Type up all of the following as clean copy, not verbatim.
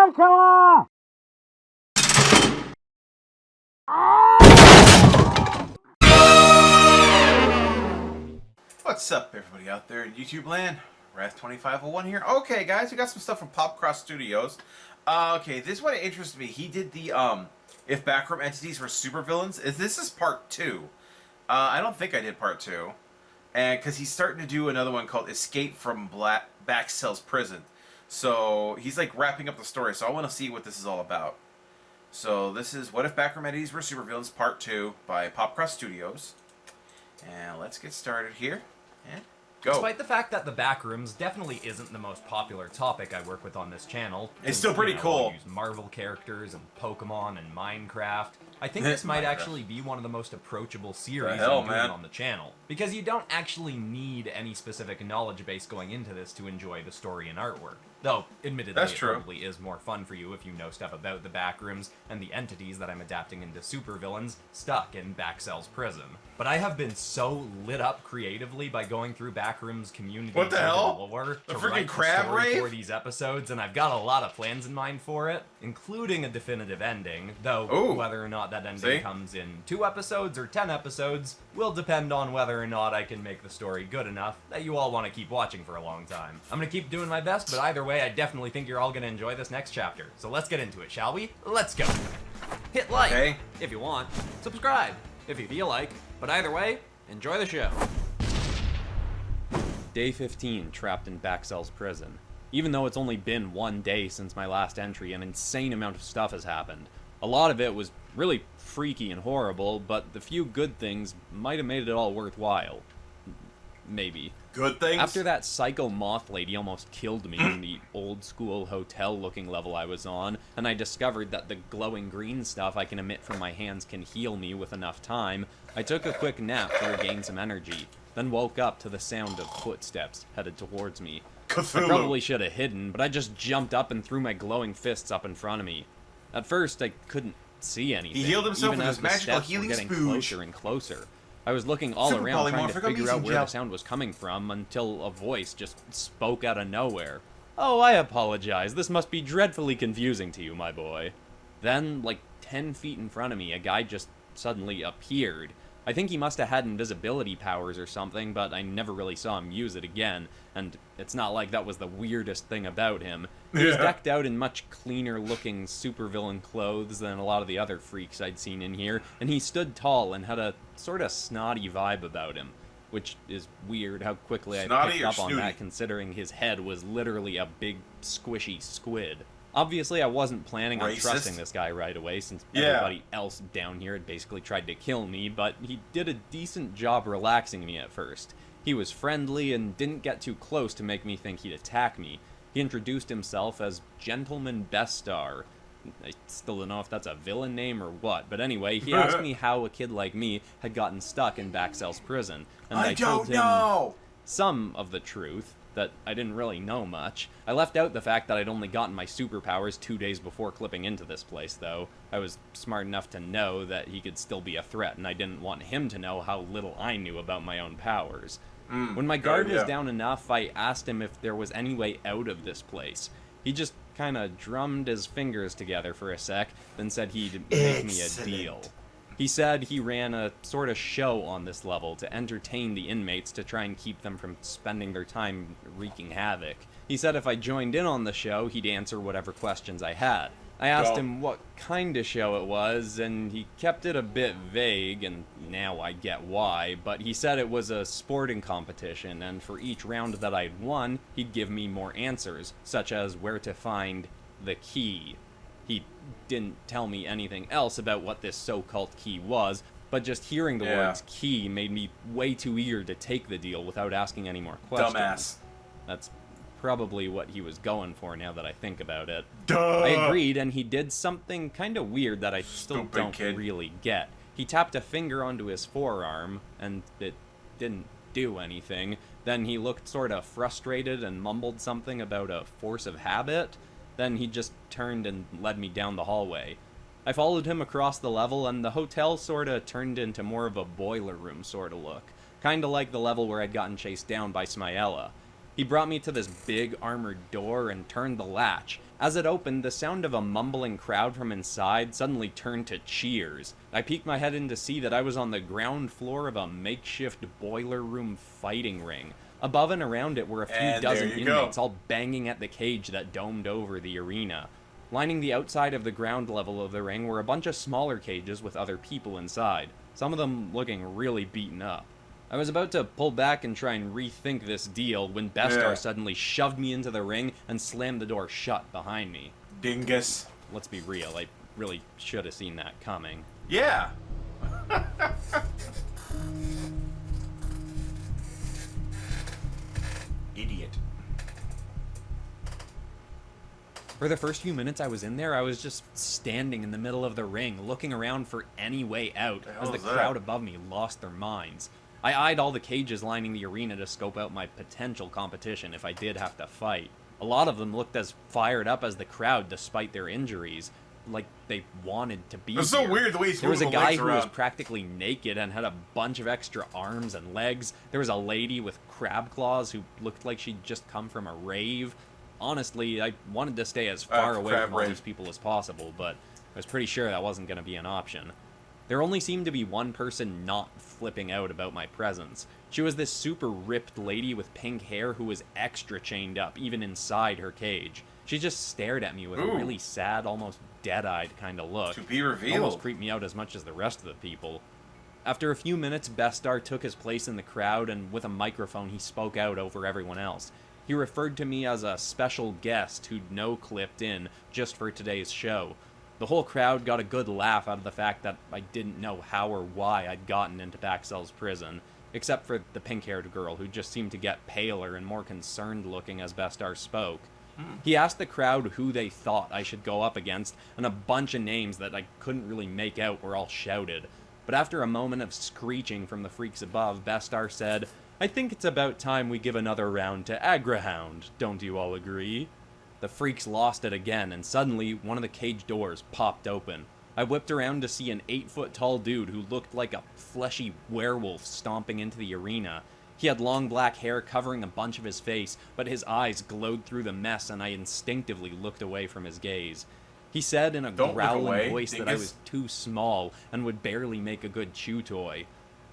Dracula! What's up, everybody out there in YouTube land? Wrath2501 here. Okay, guys, we got some stuff from Popcross Studios. Okay, this one interested me. He did the if backroom entities were supervillains. This is part 2. I don't think I did part 2, and because he's starting to do another one called Escape from Backcell's Prison. So he's like wrapping up the story. So I want to see what this is all about. So this is What If Backroom Entities Were Supervillains Part 2 by Popcross Studios. And let's get started here. And go. Despite the fact that the Backrooms definitely isn't the most popular topic I work with on this channel, It's still pretty cool. I use Marvel characters and Pokemon and Minecraft. I think this might actually be one of the most approachable series I'm doing on the channel, because you don't actually need any specific knowledge base going into this to enjoy the story and artwork. Though, admittedly, it probably is more fun for you if you know stuff about the Backrooms and the entities that I'm adapting into supervillains stuck in Backcell's prison. But I have been so lit up creatively by going through Backrooms community lore to write the story for these episodes, and I've got a lot of plans in mind for it, including a definitive ending, though whether or not that ending comes in 2 episodes or 10 episodes will depend on whether or not I can make the story good enough that you all want to keep watching for a long time. I'm going to keep doing my best, but either way, I definitely think you're all going to enjoy this next chapter. So let's get into it, shall we? Let's go! Hit like if you want, subscribe if you feel like, but either way, enjoy the show. Day 15, trapped in Backcell's prison. Even though it's only been 1 day since my last entry, an insane amount of stuff has happened. A lot of it was really freaky and horrible, but the few good things might have made it all worthwhile. Maybe. Good things? After that psycho moth lady almost killed me in the old school hotel looking level I was on, and I discovered that the glowing green stuff I can emit from my hands can heal me with enough time, I took a quick nap to regain some energy, then woke up to the sound of footsteps headed towards me. Cthulhu. I probably should have hidden, but I just jumped up and threw my glowing fists up in front of me. At first, I couldn't see anything. He healed himself even with as his the magical steps healing were getting spooge. closer and closer. I was looking all around trying to figure out where gel. the sound was coming from until a voice just spoke out of nowhere. "Oh, I apologize. This must be dreadfully confusing to you, my boy." Then, like 10 feet in front of me, a guy just suddenly appeared. I think he must have had invisibility powers or something, but I never really saw him use it again, and it's not like that was the weirdest thing about him. He was decked out in much cleaner-looking supervillain clothes than a lot of the other freaks I'd seen in here, and he stood tall and had a sort of snotty vibe about him, which is weird how quickly I picked up on that, considering his head was literally a big, squishy squid. Obviously, I wasn't planning on trusting this guy right away, since everybody else down here had basically tried to kill me, but he did a decent job relaxing me at first. He was friendly and didn't get too close to make me think he'd attack me. He introduced himself as Gentleman Beststar. I still don't know if that's a villain name or what, but anyway, he asked me how a kid like me had gotten stuck in Backcell's prison, and I told him some of the truth, that I didn't really know much. I left out the fact that I'd only gotten my superpowers 2 days before clipping into this place, though. I was smart enough to know that he could still be a threat, and I didn't want him to know how little I knew about my own powers. When my guard was down enough, I asked him if there was any way out of this place. He just kinda drummed his fingers together for a sec, then said he'd make me a deal. He said he ran a sort of show on this level to entertain the inmates to try and keep them from spending their time wreaking havoc. He said if I joined in on the show, he'd answer whatever questions I had. I asked him what kind of show it was, and he kept it a bit vague, and now I get why, but he said it was a sporting competition, and for each round that I'd won, he'd give me more answers, such as where to find the key. He didn't tell me anything else about what this so-called key was, but just hearing the words key made me way too eager to take the deal without asking any more questions. Dumbass. That's probably what he was going for now that I think about it. Duh. I agreed, and he did something kind of weird that I still don't really get. He tapped a finger onto his forearm, and it didn't do anything. Then he looked sort of frustrated and mumbled something about a force of habit. Then he just turned and led me down the hallway. I followed him across the level, and the hotel sorta turned into more of a boiler room sorta look. Kinda like the level where I'd gotten chased down by Smiella. He brought me to this big armored door and turned the latch. As it opened, the sound of a mumbling crowd from inside suddenly turned to cheers. I peeked my head in to see that I was on the ground floor of a makeshift boiler room fighting ring. Above and around it were a few dozen inmates, all banging at the cage that domed over the arena. Lining the outside of the ground level of the ring were a bunch of smaller cages with other people inside, some of them looking really beaten up. I was about to pull back and try and rethink this deal when Beststar suddenly shoved me into the ring and slammed the door shut behind me. Dingus. Let's be real, I really should have seen that coming. Yeah. Idiot. For the first few minutes I was in there, I was just standing in the middle of the ring, looking around for any way out as the crowd above me lost their minds. I eyed all the cages lining the arena to scope out my potential competition if I did have to fight. A lot of them looked as fired up as the crowd despite their injuries, like they wanted to be. It's so weird the way he's There was a moving guy the legs who was around. practically naked and had a bunch of extra arms and legs. There was a lady with crab claws who looked like she'd just come from a rave. Honestly, I wanted to stay as far away from all these people as possible, but I was pretty sure that wasn't going to be an option. There only seemed to be one person not flipping out about my presence. She was this super ripped lady with pink hair who was extra chained up, even inside her cage. She just stared at me with a really sad, almost dead-eyed kind of look. To be revealed. Almost creeped me out as much as the rest of the people. After a few minutes, Beststar took his place in the crowd, and with a microphone he spoke out over everyone else. He referred to me as a special guest who'd no-clipped in just for today's show. The whole crowd got a good laugh out of the fact that I didn't know how or why I'd gotten into Baxell's prison, except for the pink-haired girl who just seemed to get paler and more concerned looking as Beststar spoke. He asked the crowd who they thought I should go up against, and a bunch of names that I couldn't really make out were all shouted. But after a moment of screeching from the freaks above, Beststar said, "I think it's about time we give another round to Agra Hound, don't you all agree?" The freaks lost it again, and suddenly one of the cage doors popped open. I whipped around to see an 8-foot-tall dude who looked like a fleshy werewolf stomping into the arena. He had long black hair covering a bunch of his face, but his eyes glowed through the mess, and I instinctively looked away from his gaze. He said in a growling voice that I was too small and would barely make a good chew toy.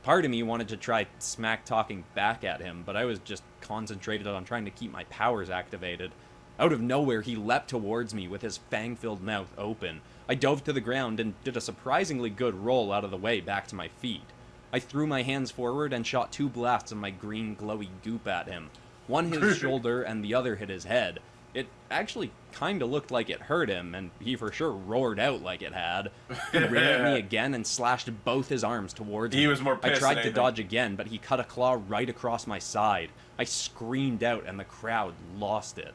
Part of me wanted to try smack-talking back at him, but I was just concentrated on trying to keep my powers activated. Out of nowhere, he leapt towards me with his fang-filled mouth open. I dove to the ground and did a surprisingly good roll out of the way back to my feet. I threw my hands forward and shot 2 blasts of my green glowy goop at him. One hit his shoulder and the other hit his head. It actually kinda looked like it hurt him, and he for sure roared out like it had. He ran at me again and slashed both his arms towards me. He was more pissed I tried than to anything. dodge again, but he cut a claw right across my side. I screamed out and the crowd lost it.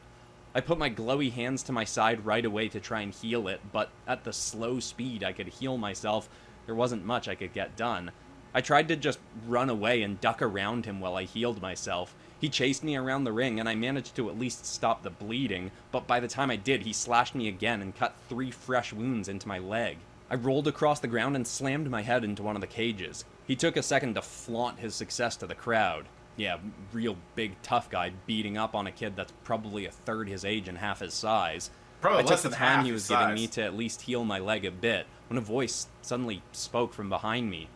I put my glowy hands to my side right away to try and heal it, but at the slow speed I could heal myself, there wasn't much I could get done. I tried to just run away and duck around him while I healed myself. He chased me around the ring, and I managed to at least stop the bleeding, but by the time I did, he slashed me again and cut 3 fresh wounds into my leg. I rolled across the ground and slammed my head into one of the cages. He took a second to flaunt his success to the crowd. Yeah, real big tough guy beating up on a kid that's probably a third his age and half his size. Probably I took less the than time half he his was giving size. me to at least heal my leg a bit, when a voice suddenly spoke from behind me.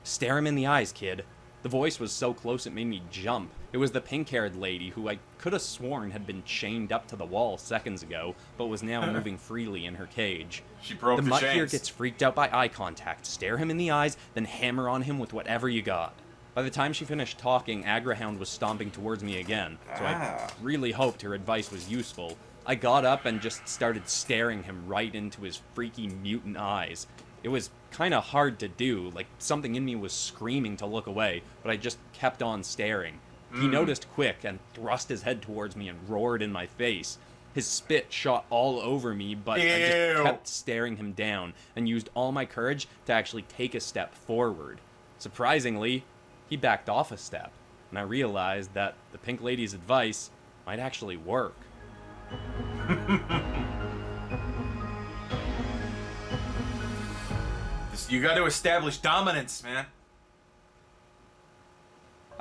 "Stare him in the eyes, kid." The voice was so close it made me jump. It was the pink-haired lady who I could have sworn had been chained up to the wall seconds ago, but was now moving freely in her cage. She broke The the mutt here chains. gets freaked out by eye contact. Stare him in the eyes, then hammer on him with whatever you got. By the time she finished talking, Agra Hound was stomping towards me again, so I really hoped her advice was useful. I got up and just started staring him right into his freaky mutant eyes. It was kind of hard to do, like something in me was screaming to look away, but I just kept on staring. He noticed quick and thrust his head towards me and roared in my face. His spit shot all over me, but I just kept staring him down and used all my courage to actually take a step forward. Surprisingly, he backed off a step, and I realized that the pink lady's advice might actually work. You got to establish dominance, man.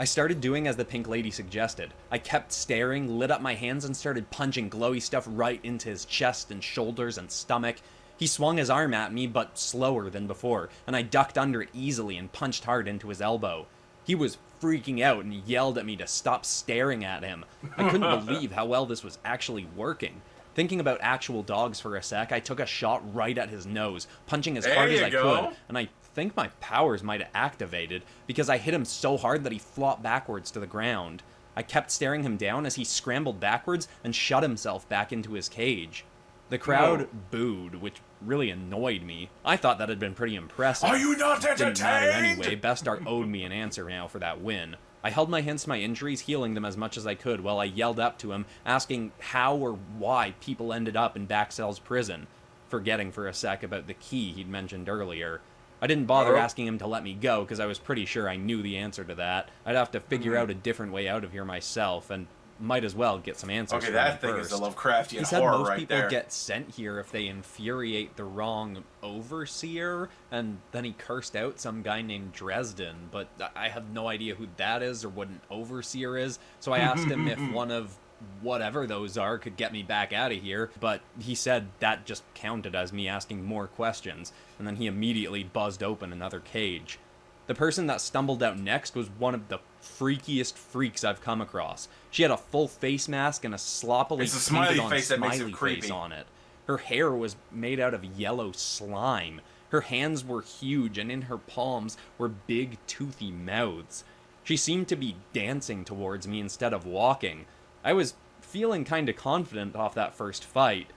I started doing as the pink lady suggested. I kept staring, lit up my hands, and started punching glowy stuff right into his chest and shoulders and stomach. He swung his arm at me, but slower than before, and I ducked under it easily and punched hard into his elbow. He was freaking out and yelled at me to stop staring at him. I couldn't believe how well this was actually working. Thinking about actual dogs for a sec, I took a shot right at his nose, punching as hard as I could, and I think my powers might have activated because I hit him so hard that he flopped backwards to the ground. I kept staring him down as he scrambled backwards and shut himself back into his cage. The crowd booed, which really annoyed me. I thought that had been pretty impressive. Are you not entertained? Didn't matter anyway. Beststar owed me an answer now for that win. I held my hands to my injuries, healing them as much as I could while I yelled up to him, asking how or why people ended up in Backcell's prison, forgetting for a sec about the key he'd mentioned earlier. I didn't bother asking him to let me go because I was pretty sure I knew the answer to that. I'd have to figure out a different way out of here myself, and might as well get some answers. Okay, that thing first. is a Lovecraftian He said horror most right people there. get sent here if they infuriate the wrong overseer, and then he cursed out some guy named Dresden, but I have no idea who that is or what an overseer is, so I asked him if one of whatever those are could get me back out of here, but he said that just counted as me asking more questions, and then he immediately buzzed open another cage. The person that stumbled out next was one of the freakiest freaks I've come across. She had a full face mask and a sloppily It's a smiley painted on face that makes it smiley creepy. face on it. Her hair was made out of yellow slime. Her hands were huge, and in her palms were big, toothy mouths. She seemed to be dancing towards me instead of walking. I was feeling kinda confident off that first fight,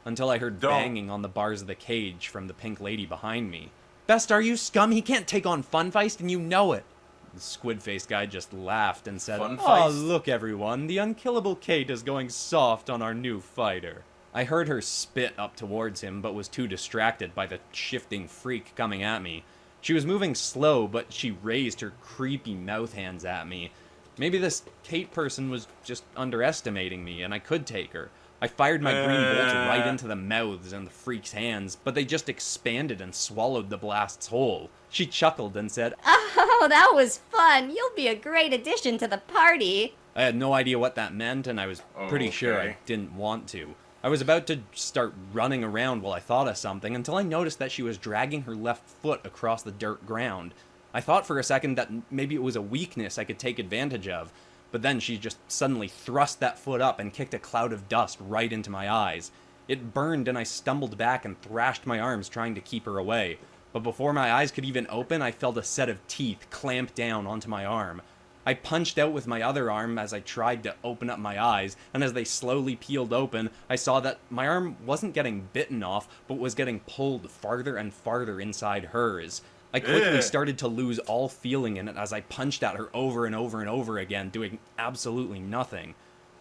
until I heard banging on the bars of the cage from the pink lady behind me. Beststar, you scum! He can't take on Fun Feist, and you know it! The squid-faced guy just laughed and said, Fun "Oh, Feist? look everyone, the unkillable Kate is going soft on our new fighter." I heard her spit up towards him, but was too distracted by the shifting freak coming at me. She was moving slow, but she raised her creepy mouth hands at me. Maybe this Kate person was just underestimating me, and I could take her. I fired my green bolt right into the mouths and the freak's hands, but they just expanded and swallowed the blast's whole. She chuckled and said, Oh, that was fun. You'll be a great addition to the party. I had no idea what that meant, and I was pretty sure I didn't want to. I was about to start running around while I thought of something until I noticed that she was dragging her left foot across the dirt ground. I thought for a second that maybe it was a weakness I could take advantage of, but then she just suddenly thrust that foot up and kicked a cloud of dust right into my eyes. It burned and I stumbled back and thrashed my arms trying to keep her away. But before my eyes could even open, I felt a set of teeth clamp down onto my arm. I punched out with my other arm as I tried to open up my eyes, and as they slowly peeled open, I saw that my arm wasn't getting bitten off, but was getting pulled farther and farther inside hers. I quickly started to lose all feeling in it as I punched at her over and over and over again, doing absolutely nothing.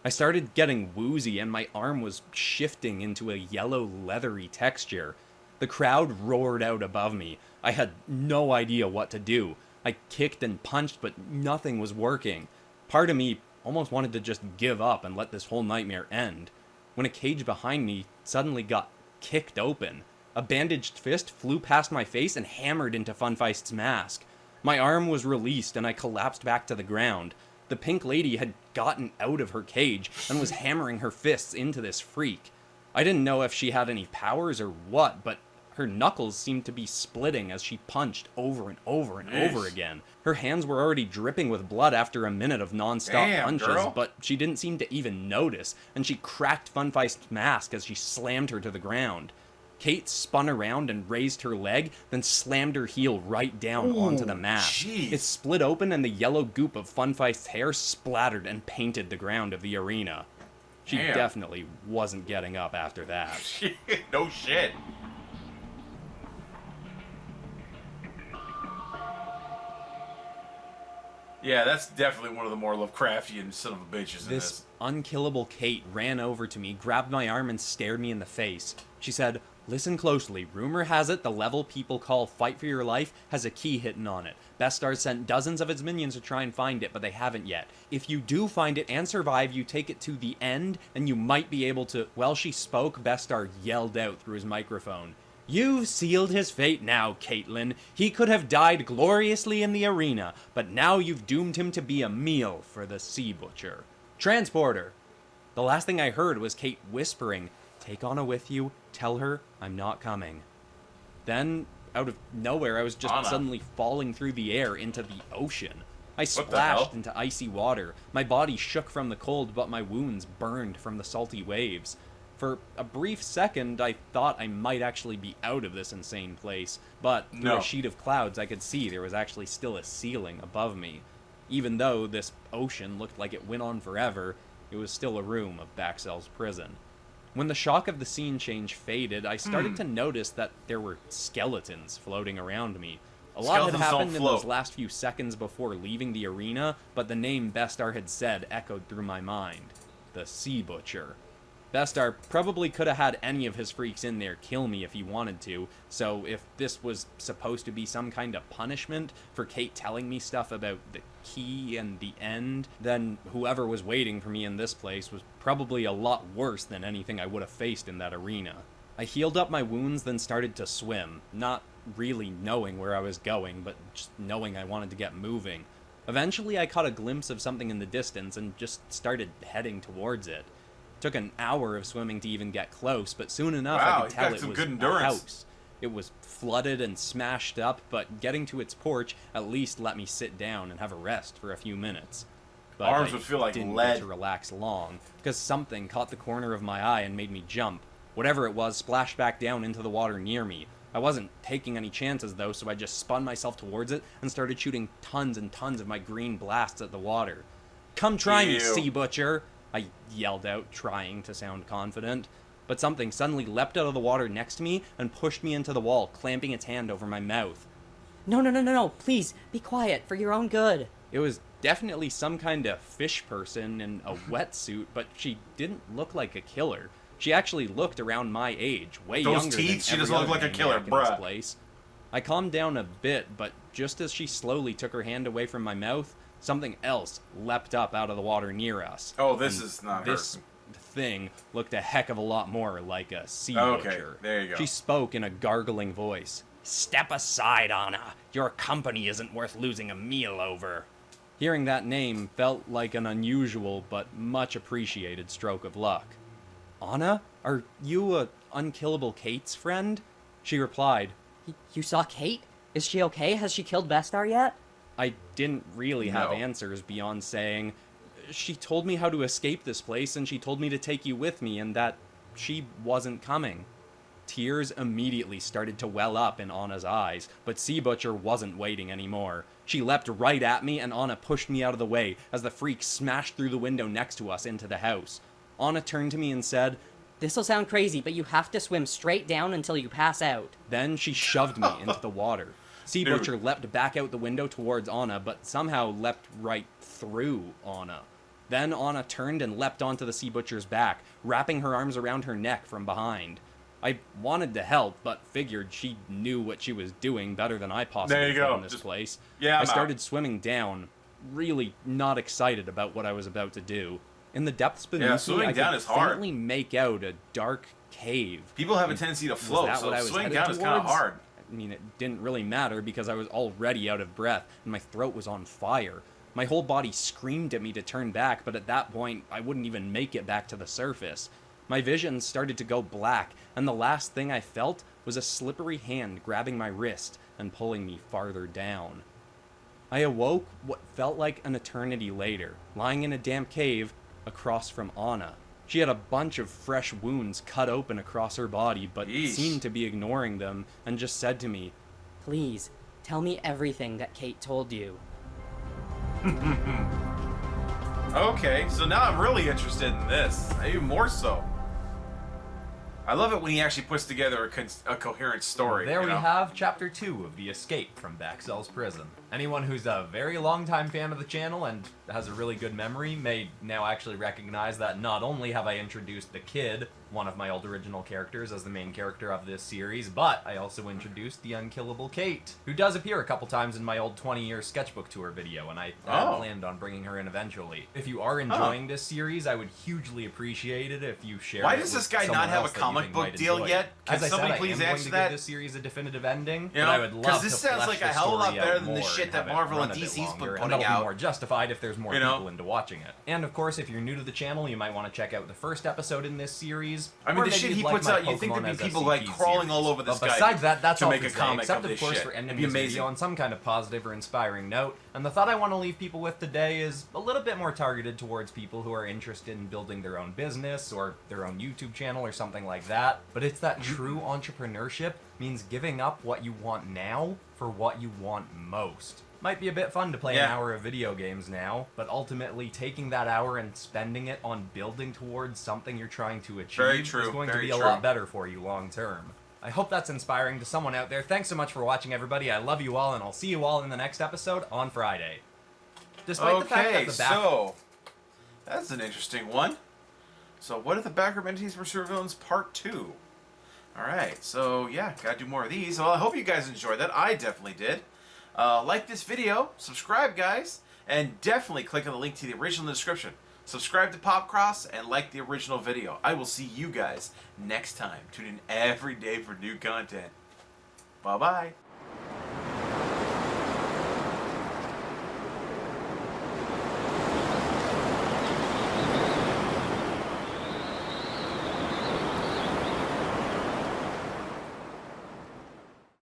I started getting woozy and my arm was shifting into a yellow leathery texture. The crowd roared out above me. I had no idea what to do. I kicked and punched, but nothing was working. Part of me almost wanted to just give up and let this whole nightmare end, when a cage behind me suddenly got kicked open. A bandaged fist flew past my face and hammered into Fun Feist's mask. My arm was released and I collapsed back to the ground. The pink lady had gotten out of her cage and was hammering her fists into this freak. I didn't know if she had any powers or what, but her knuckles seemed to be splitting as she punched over and over and over again. Her hands were already dripping with blood after a minute of non-stop punches, but she didn't seem to even notice, and she cracked Fun Feist's mask as she slammed her to the ground. Kate spun around and raised her leg, then slammed her heel right down onto the mask. It split open and the yellow goop of Fun Feist's hair splattered and painted the ground of the arena. She definitely wasn't getting up after that. No shit. Yeah, that's definitely one of the more Lovecraftian son of a bitches in This this. unkillable Kate ran over to me, grabbed my arm, and stared me in the face. She said, "Listen closely. Rumor has it the level people call Fight for Your Life has a key hidden on it. Beststar sent dozens of its minions to try and find it, but they haven't yet. If you do find it and survive, you take it to the end, and you might be able to..." While she spoke, Beststar yelled out through his microphone, You've sealed his fate now, Caitlin. He could have died gloriously in the arena, but now you've doomed him to be a meal for the Sea Butcher. Transporter! The last thing I heard was Kate whispering, "Take Anna with you, tell her I'm not coming." Then, out of nowhere, I was just Anna. suddenly falling through the air into the ocean. I What the hell? splashed into icy water. My body shook from the cold, but my wounds burned from the salty waves. For a brief second, I thought I might actually be out of this insane place, but through No. a sheet of clouds I could see there was actually still a ceiling above me. Even though this ocean looked like it went on forever, it was still a room of Baxell's prison. When the shock of the scene change faded, I started to notice that there were skeletons floating around me. A lot had Skeletons happened don't in float. those last few seconds before leaving the arena, but the name Beststar had said echoed through my mind. The Sea Butcher. Beststar probably could have had any of his freaks in there kill me if he wanted to, so if this was supposed to be some kind of punishment for Kate telling me stuff about the key and the end, then whoever was waiting for me in this place was probably a lot worse than anything I would have faced in that arena. I healed up my wounds, then started to swim, not really knowing where I was going, but just knowing I wanted to get moving. Eventually I caught a glimpse of something in the distance and just started heading towards it. Took an hour of swimming to even get close, but soon enough Wow, I could you tell got it some was good a endurance. house. It was flooded and smashed up, but getting to its porch at least let me sit down and have a rest for a few minutes. But Arms I would feel like didn't lead. get to relax long, because something caught the corner of my eye and made me jump. Whatever it was splashed back down into the water near me. I wasn't taking any chances though, so I just spun myself towards it and started shooting tons and tons of my green blasts at the water. "Come try me, Ew. Sea Butcher!" I yelled out, trying to sound confident. But something suddenly leapt out of the water next to me and pushed me into the wall, clamping its hand over my mouth. No, please, be quiet, for your own good. It was definitely some kind of fish person in a wetsuit, but she didn't look like a killer. She actually looked around my age, way Those younger teeth, than she every doesn't look other like a maniac killer, in this bruh. place. I calmed down a bit, but just as she slowly took her hand away from my mouth, something else leapt up out of the water near us. Oh, this And is not this her. thing looked a heck of a lot more like a sea Okay, butcher. there you go. She spoke in a gargling voice. "Step aside, Anna. Your company isn't worth losing a meal over." Hearing that name felt like an unusual but much appreciated stroke of luck. "Anna, are you a unkillable Kate's friend?" She replied. You saw Kate? Is she okay? Has she killed Beststar yet? I didn't really have No. answers beyond saying, "She told me how to escape this place, and she told me to take you with me, and that she wasn't coming." Tears immediately started to well up in Anna's eyes, but Sea Butcher wasn't waiting anymore. She leapt right at me, and Anna pushed me out of the way as the freak smashed through the window next to us into the house. Anna turned to me and said, This'll sound crazy, but you have to swim straight down until you pass out. Then she shoved me into the water. Sea Dude. Butcher leapt back out the window towards Anna, but somehow leapt right through Anna. Then Anna turned and leapt onto the Sea Butcher's back, wrapping her arms around her neck from behind. I wanted to help, but figured she knew what she was doing better than I possibly There you could go. in this Just- place. Yeah, I I'm started out. swimming down, really not excited about what I was about to do. In the depths beneath me, swimming I down could is hard. faintly make out a dark cave. People have a tendency to Was float, that so what I was swimming headed down is kind of towards? hard. I mean, it didn't really matter because I was already out of breath and my throat was on fire. My whole body screamed at me to turn back, but at that point, I wouldn't even make it back to the surface. My vision started to go black, and the last thing I felt was a slippery hand grabbing my wrist and pulling me farther down. I awoke what felt like an eternity later, lying in a damp cave across from Anna. She had a bunch of fresh wounds cut open across her body, but Yeesh. seemed to be ignoring them, and just said to me, Please, tell me everything that Kate told you. Okay, so now I'm really interested in this. Even more so. I love it when he actually puts together a coherent story. There you we know? have Chapter 2 of The Escape from Baxell's Prison. Anyone who's a very long-time fan of the channel and has a really good memory may now actually recognize that not only have I introduced the kid, one of my old original characters, as the main character of this series, but I also introduced the unkillable Kate, who does appear a couple times in my old 20-year sketchbook tour video, and I planned on bringing her in eventually. If you are enjoying this series, I would hugely appreciate it if you share it. Why does this guy not have a comic book deal yet? Can somebody please answer that? Give this series a definitive ending, you know, but I would love because this sounds like a hell of a lot better than the shit that Marvel and DC's been putting that'll out. Be more justified if there's more people into watching it. And of course, if you're new to the channel, you might want to check out the first episode in this series. I mean, the shit he puts out, you think there'd be people like crawling all over this guy. Besides that, that's to all make a comic except of this course shit. for ending It'd be this amazing. video on some kind of positive or inspiring note. And the thought I want to leave people with today is a little bit more targeted towards people who are interested in building their own business or their own YouTube channel or something like that. But it's that true entrepreneurship means giving up what you want now for what you want most. Might be a bit fun to play an hour of video games now, but ultimately taking that hour and spending it on building towards something you're trying to achieve is going to be a lot better for you long term. I hope that's inspiring to someone out there. Thanks so much for watching, everybody. I love you all, and I'll see you all in the next episode on Friday. Despite the fact that the so that's an interesting one. So what are the backroom entities for supervillains part 2? Alright, so yeah, gotta do more of these. Well, I hope you guys enjoyed that. I definitely did. Like this video, subscribe guys, and definitely click on the link to the original in the description. Subscribe to Popcross and like the original video. I will see you guys next time. Tune in every day for new content. Bye-bye.